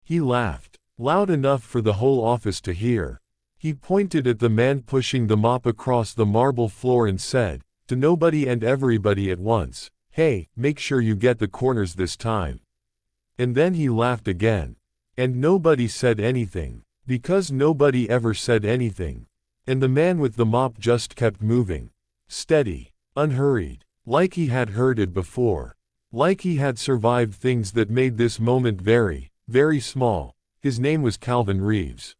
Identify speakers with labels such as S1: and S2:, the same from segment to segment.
S1: He laughed, loud enough for the whole office to hear. He pointed at the man pushing the mop across the marble floor and said, to nobody and everybody at once, "Hey, make sure you get the corners this time." And then he laughed again. And nobody said anything, because nobody ever said anything. And the man with the mop just kept moving. Steady, unhurried, like he had heard it before. Like he had survived things that made this moment very, very small. His name was Calvin Reeves.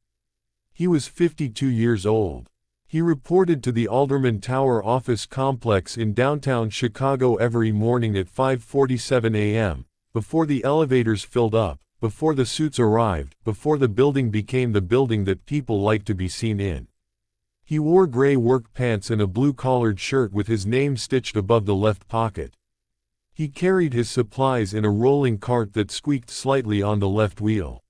S1: He was 52 years old. He reported to the Alderman Tower office complex in downtown Chicago every morning at 5:47 a.m., before the elevators filled up, before the suits arrived, before the building became the building that people liked to be seen in. He wore gray work pants and a blue-collared shirt with his name stitched above the left pocket. He carried his supplies in a rolling cart that squeaked slightly on the left wheel.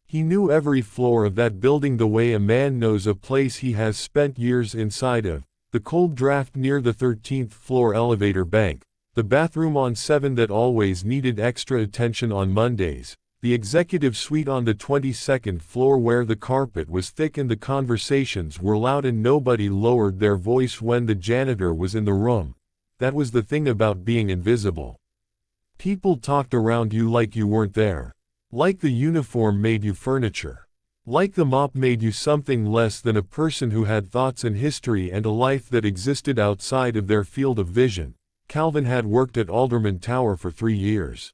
S1: He knew every floor of that building the way a man knows a place he has spent years inside of: the cold draft near the 13th floor elevator bank, the bathroom on 7 that always needed extra attention on Mondays, the executive suite on the 22nd floor where the carpet was thick and the conversations were loud and nobody lowered their voice when the janitor was in the room. That was the thing about being invisible. People talked around you like you weren't there. Like the uniform made you furniture. Like the mop made you something less than a person who had thoughts and history and a life that existed outside of their field of vision. Calvin had worked at Alderman Tower for 3 years.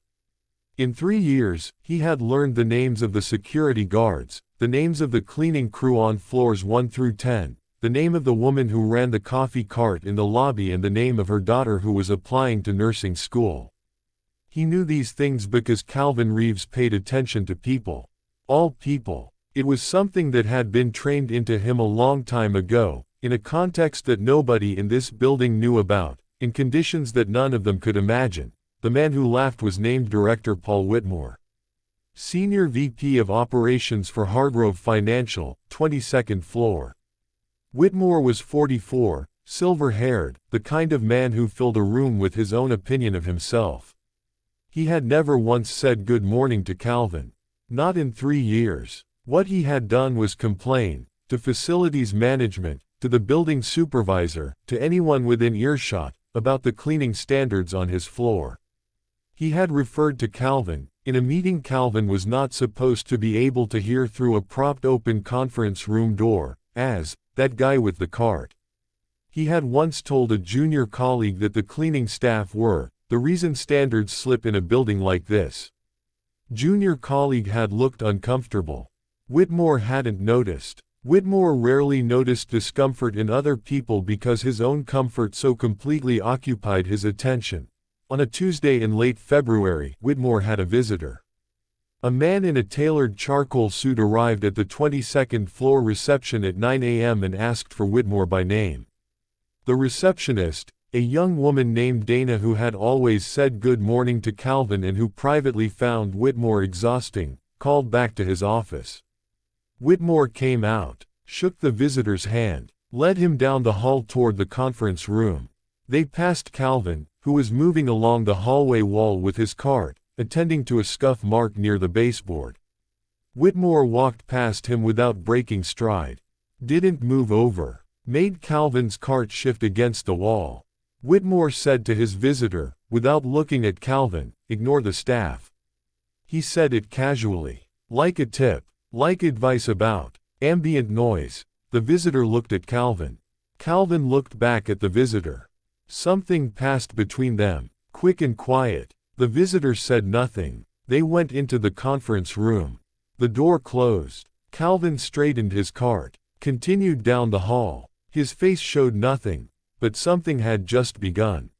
S1: In 3 years, he had learned the names of the security guards, the names of the cleaning crew on floors 1 through 10, the name of the woman who ran the coffee cart in the lobby and the name of her daughter who was applying to nursing school. He knew these things because Calvin Reeves paid attention to people. All people. It was something that had been trained into him a long time ago, in a context that nobody in this building knew about, in conditions that none of them could imagine. The man who laughed was named Director Paul Whitmore, Senior VP of Operations for Hargrove Financial, 22nd floor. Whitmore was 44, silver-haired, the kind of man who filled a room with his own opinion of himself. He had never once said good morning to Calvin. Not in 3 years. What he had done was complain, to facilities management, to the building supervisor, to anyone within earshot, about the cleaning standards on his floor. He had referred to Calvin, in a meeting Calvin was not supposed to be able to hear through a propped open conference room door, as, that guy with the cart. He had once told a junior colleague that the cleaning staff were the reason standards slip in a building like this. Junior colleague had looked uncomfortable. Whitmore hadn't noticed. Whitmore rarely noticed discomfort in other people because his own comfort so completely occupied his attention. On a Tuesday in late February, Whitmore had a visitor. A man in a tailored charcoal suit arrived at the 22nd floor reception at 9 a.m. and asked for Whitmore by name. The receptionist, a young woman named Dana who had always said good morning to Calvin and who privately found Whitmore exhausting, called back to his office. Whitmore came out, shook the visitor's hand, led him down the hall toward the conference room. They passed Calvin, who was moving along the hallway wall with his cart, attending to a scuff mark near the baseboard. Whitmore walked past him without breaking stride. Didn't move over. Made Calvin's cart shift against the wall. Whitmore said to his visitor, without looking at Calvin, "Ignore the staff." He said it casually, like a tip, like advice about ambient noise. The visitor looked at Calvin. Calvin looked back at the visitor. Something passed between them, quick and quiet. The visitor said nothing. They went into the conference room. The door closed. Calvin straightened his cart, continued down the hall. His face showed nothing, but something had just begun.